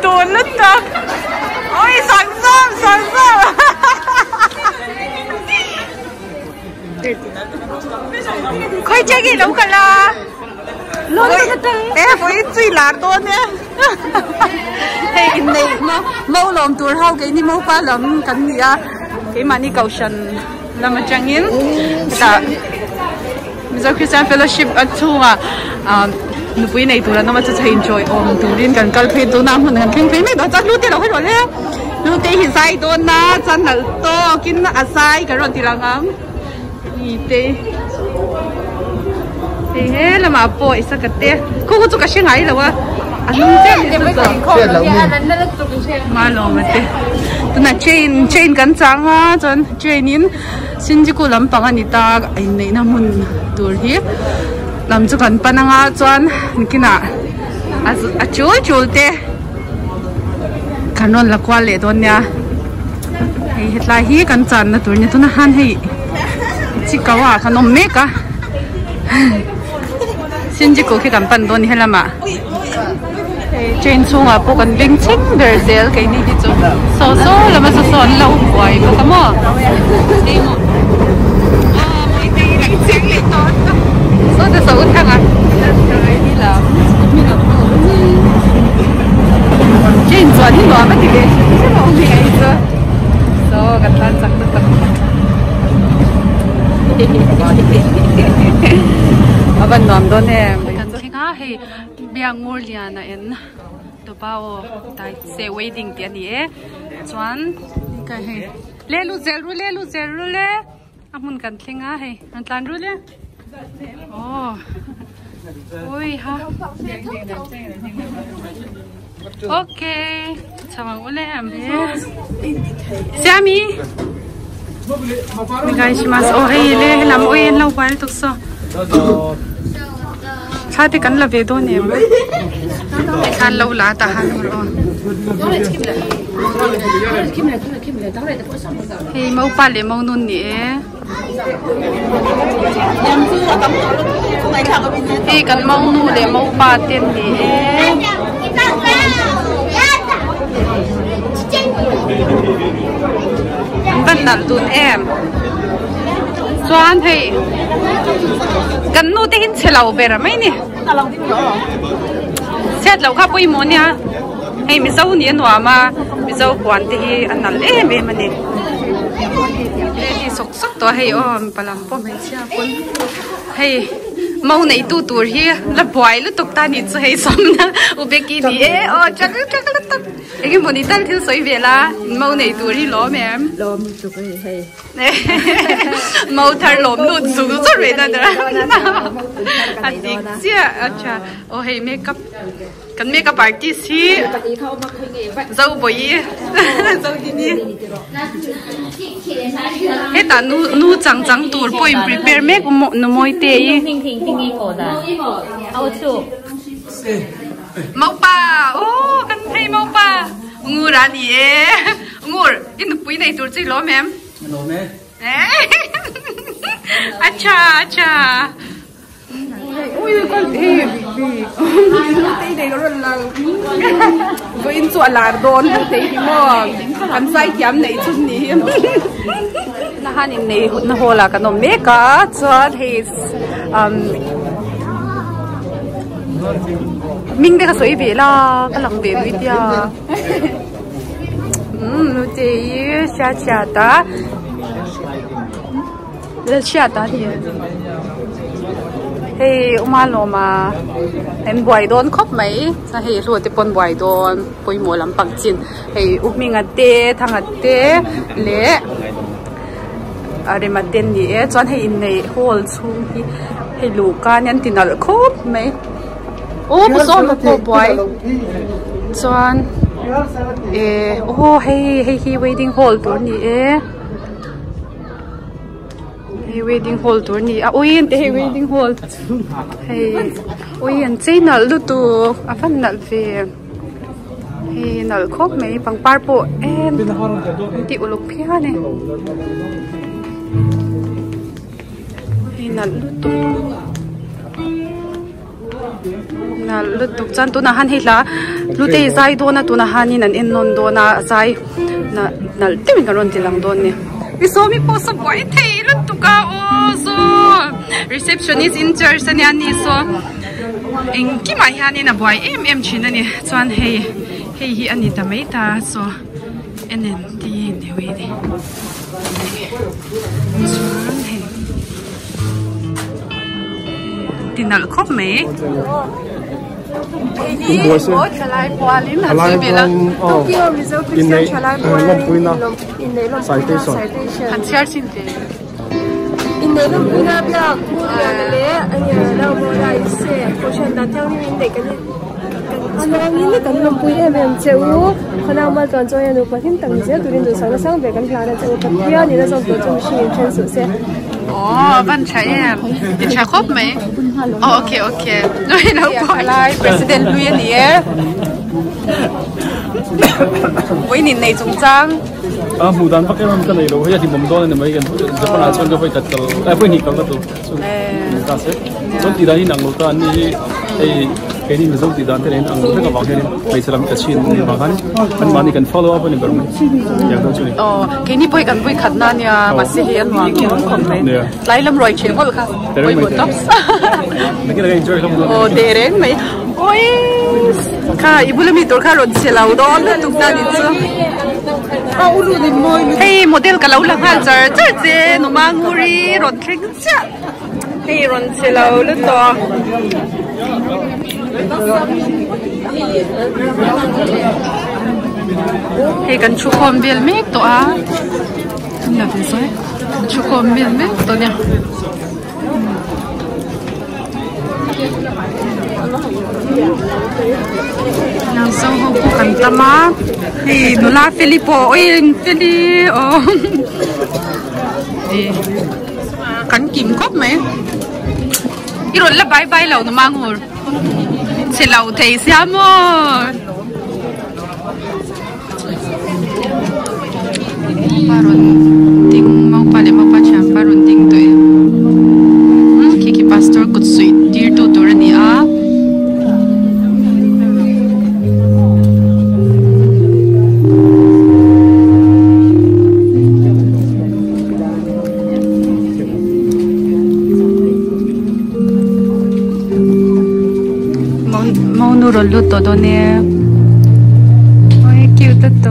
tuôn lứt ra ôi sẵn sàng khơi chơi gì đâu cả là luôn em với truy lá tuôn nhé hey này mau làm tour hao cái ni mau pa làm cái gì à cái mà ni cầu sân làm mà chẳng yên ta bây giờ Christian Fellowship ở chung à nụ bụi này tụi nó mà sẽ enjoy tụi liên cần cần phải tụi nam hơn cần kinh phí mấy đó chắc lúc tiền đâu hết rồi đấy lúc tiền hiện sai tụi na chân là to kinh là sai cái rồi thì là ngang gì thế thế là mà bội sao cái thế cô có chụp cái xe này đâu à anh không chơi được rồi mà lo mà thế tụi nó chain cắn trắng á chân chain nín xin chỉ cô làm bằng anh ta anh này nằm muốn tour hi làm cho cần pananga chuan kina a chul te kanon la kwa le don nya hei hetla hi kan chan na tur nya tuna han hei chikawa kanom meka sinji ko ki kan pan don hi lama chain chunga po kan ling ching der zel kai ni hi chu so lama so son lo boy ko kamo ei mo moi te lang ching le ton so the so thang à đi làm trên chuẩn thì nó mới thì cái nó không hay chưa so gần tan chắc được ở bên nằm đó nè gần khi ngã hay biang ngồi liền nè em tụi bao tại xe waiting tiền đi chuẩn cái hay lê lu zero lê anh muốn gần khi ngã hay anh tan rồi lê ôi ha ok chào mừng em Sammy onegaishimasu oh hey le lam oi lâu quá tục so sao thì cắn là về thôi nè khan lâu lá ta han rồi hey mau pa le mau nun nè hey kan mau nu le mau pa tiền nè vẫn đặt tụi em Doan thì gần nô tên xe lẩu về rồi mấy nè xe lẩu khá bùi môn nha hay mình sâu niên hòa mà mình sâu quản thì anh nắn lê về mà nè lê thì sốc sốc tỏa hay mình bà làm bom hay xe quân hay mau này tu tu hi là boy lúc tục ta nít hay xong na ubeki đi chắc là tắc cái món này tan thiếu sấy về là mau này tu hi lo mẹ em lo mình chụp hay mau thar lom nút xuống rất rồi đó anh đi chứ acha hay makeup cần makeup artist hi dâu bồi dâu gì nè hết ta nu chẳng tu bồi prepare make một mồi tê mau pa kan thấy mau pa ngu ra đi ngu in bụi này tụi chị lo mềm acha ui con đi tay này nó là với in chuột là đồn tay thì mà ăn sai kiếm này chút ní là han này nó hồ là cái nó mẹ cả chuột thì mình đây có suy về là cái lòng về với tia nó chỉ xa ta xa ta thì hey umalo mà em buổi đón khóc mấy sa hey rồi thì pon buổi đón bôi mồi làm bằng chín hey mình ăn tê thằng ăn tê lẽ để mà tên gì chọn hey in này hole chung thì hey luka nhân tin là khóc mấy bữa sau một cô buổi chọn hey waiting hall tour nhỉ wedding hall tour ni oi en te wedding hall hey oi en chei nal lu tu afan nal ve hey nal khop mai pang par po em ti uluk phia ne hey nal lu tu na lutuk chan tu na han hi la lute zai do na tu na hanin an en non do na zai na nal tim ka ron tilang don ni iso mi po sa boy thei lutuka o so receptionist in church ani ani so eng ki mai hani na boy em china ni chuan hei hi ani ta mai ta so enen ti ne we ni chuan hei tinal khop me Ini buat Chalai Pualin na Chalai bilang Tokyo Rizal Christian Chalai Pualin in Nelom Citation. han siar sin te In Nelom Puna Bia Kuya Le anya na mo ra ise question da tang ni de kan ana ni le kan lom pui em cheu khana ma ton cho ya no pathin tang je turin do sang sang be kan klara cheu ka pia ni na so to chung shi chen su se văn chạy em chạy khóc mấy ok nói đâu phải lại president Luyen here với nhìn này chúng trang mù đàn bắc em cái này rồi thì bấm đo này mấy cái Japan là chân cho phải cắt cái phải nhịp cắt được ta sẽ trong thì đây năng lực anh cái này trong thì đàn thế này năng lực cái vào cái này bây giờ làm cái chuyện này vào anh bạn cần follow up này bằngอย่างđó chứ cái này bôi cần bôi khát na nha mà sẽ hiện hoàng kiểu không này lấy làm rồi chuyện thôi khác bôi một top mấy cái này enjoy không để đến mấy ôi cả ibu lami tôi cả rồi sẽ lâu đó nữa chúng ta đi chưa hey model cái lâu là hàng giờ chơi chơi nó mang nguri rồi khen chứ hey rồi sẽ lâu nữa đó hey kan chukom bel mek to a na te soi chukom bel mek to nya yang so ho ko kan tama hey nula Filipo oi Fili o kan kim kop me iron la bye bye lo no mangur se lau thei siamo parun ting mau pale mau pacham parun ting to e kiki pastor kut sweet dear to dorani a mau nurul luto do ne oi cute to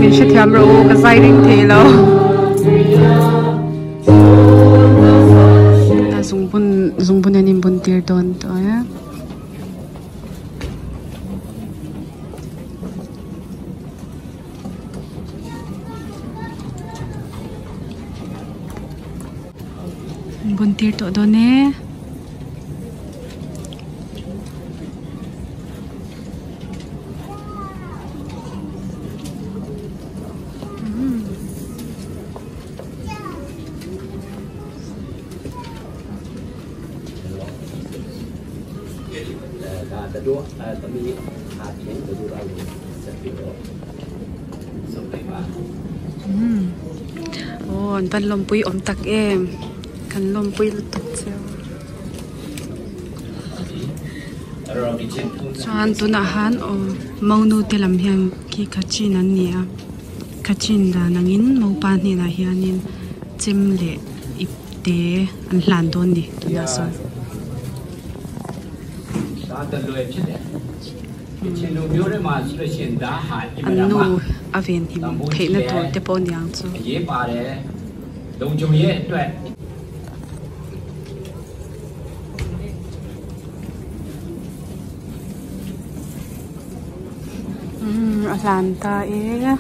in she thiam ro ka zai ring the lo na zungbun anin bun tir don to ya bun tir to do ne ban lom pui om tak em kan lom pui lu tak cheu chuan tuna han o maunu te lam hian ki khachin an nia khachin da nangin mo pa ni na hianin chim le ipte an hlan don ni tuna son an nu aven him theina tur te pon yang chu đồng chung ye tuệ Atlanta area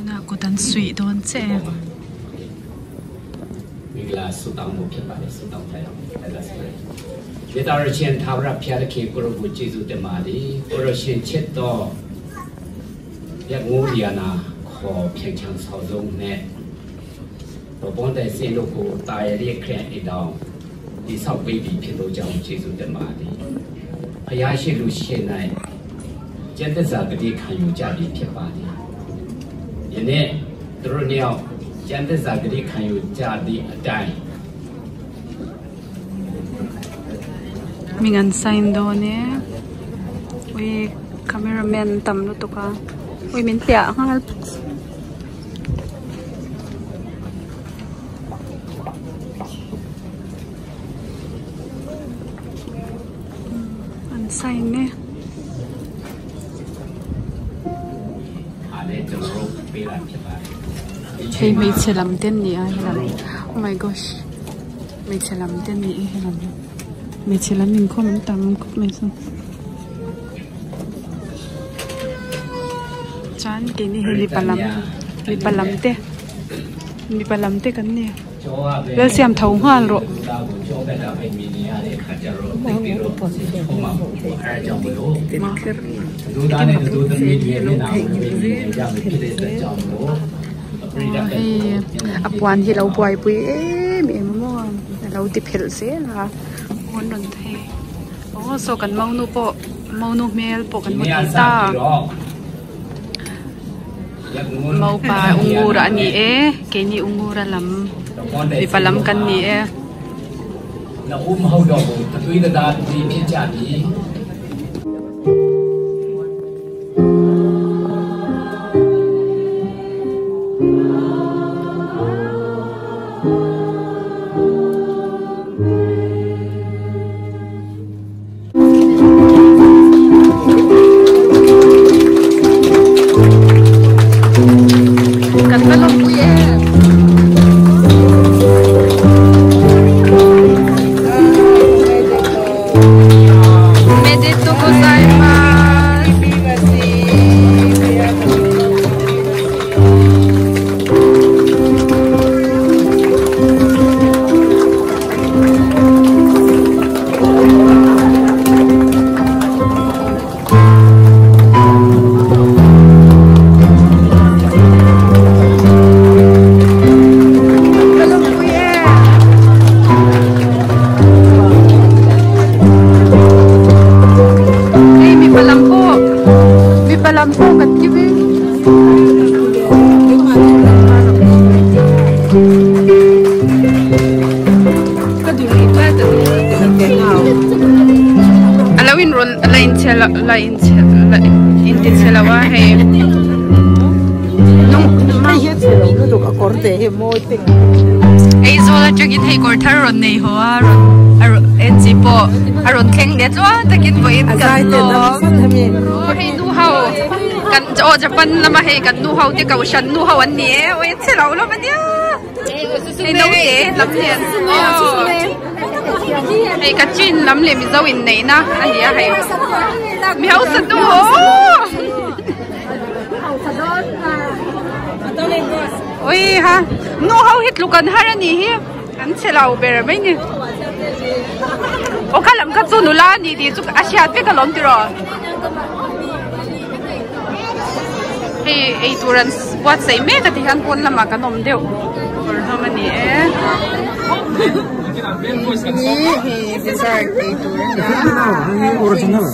na ko tan sui don che là số tàu một phiên bản số tàu thay đổi là sao? Để tao ra trên tháo ra phía cái kia có một chế độ mà đi, có ra trên chết to,yak ngủ liền à, khó phiền chán sao giống nè, rồi bọn đại sinh lúc cô tài đi kẹt đi đâu, đi sau baby phiền đồ trong chế độ mà đi, hay là trên lúc trên này, trên tất cả cái đi khai yêu gia đình phiền bản đi, vậy nè, rồi nhau chân tất cả cái đi khai yêu gia đình ở đây mình ăn sign đó nè, ui cameraman tầm nó tụi con, ui mình tẹo ha, ăn sign nè, hey mấy xe làm tên gì ai làm, oh my gosh, mấy xe làm tên gì ai làm mấy chị làm mình không muốn tạm cúp mấy xong chán cái này li palam te kan nè bây xem thấu hoa rồi quan thì lâu quay bụi em mua lâu tiếp hết sẽ làคนดนตรีโอ้โซกันเมานูเมลปกันมุติตาเมาปลาอุงูระนี่เกนี่อุงูระลำมีปลาลำกันนี่เราเขาดอกตะกุยตะดาดีพิจารณีlain intensela wah chụp ở cột để hiểm môi tình ấy rồi là chắc thấy cột thar rồi này hoa rồi em chỉ bỏ rồi khen đẹp quá ta kiến với em cần đó hay nu hậu cần cho Japan là mà hay cần nu hậu thì cầu sân nu hậu anh nhé ôi sẽ lâu lắm anh nhé hay nấu dễ lắm liền hay cái chuyện lắm liền mình dâu in này na anh nhé hay méo sật đâu ôi ha nu hậu hết lúc cần hai anh nhỉ anh sẽ lâu về mấy nhỉ ô cái làm cái chỗ nu la nhỉ thì chỗ Asia biết cái lon rồi hey turan buat say me ka tihan pon lama ka nom deu or hamani he dessert hey turan ya original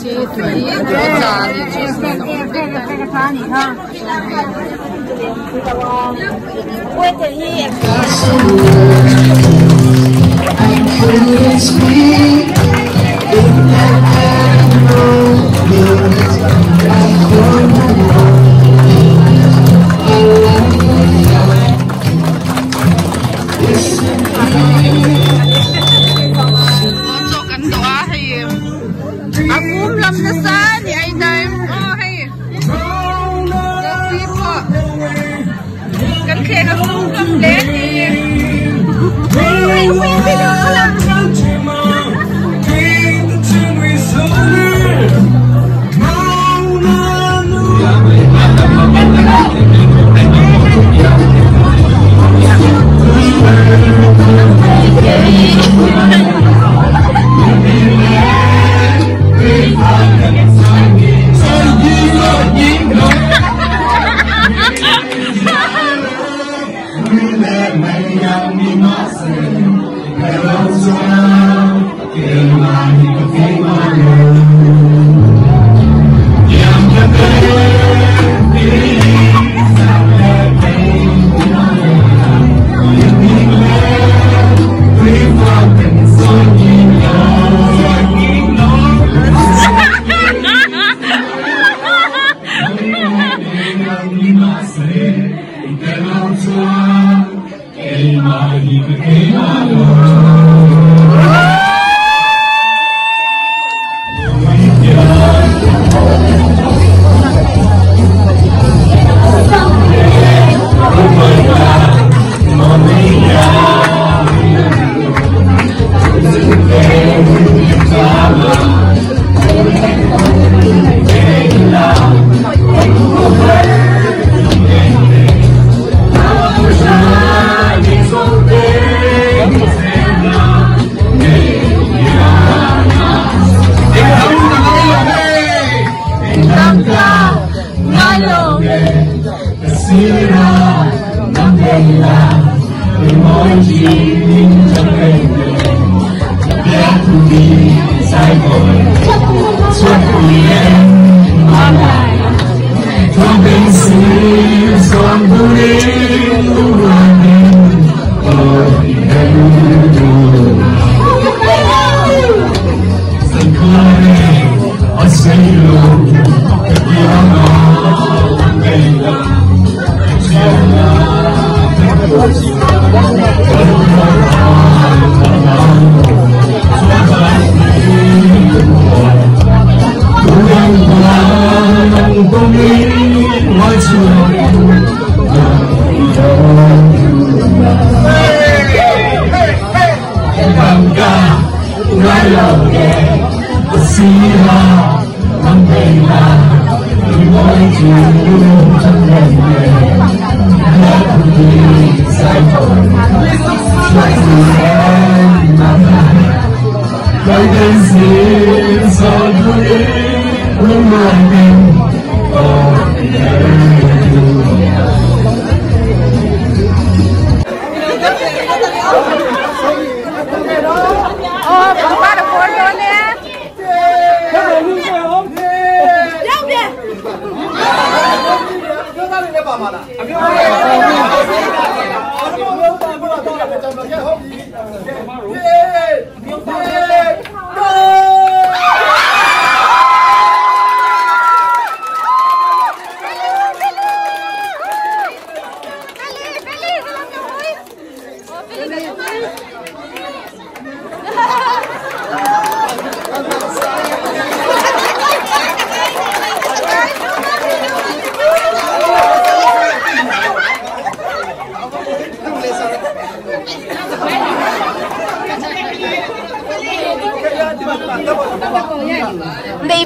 Nei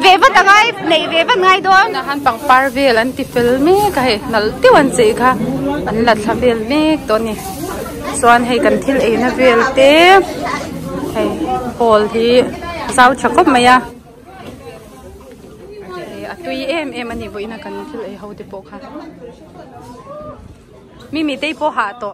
ve va ngai do na han pang par vel an ti fel me ka he nal ti wan che kha an lat tha vel me to ni swan hei kan thil e na vel te hei hol hi sau chakop maya atui em ani voina kan thil e ho te po kha mi te po ha to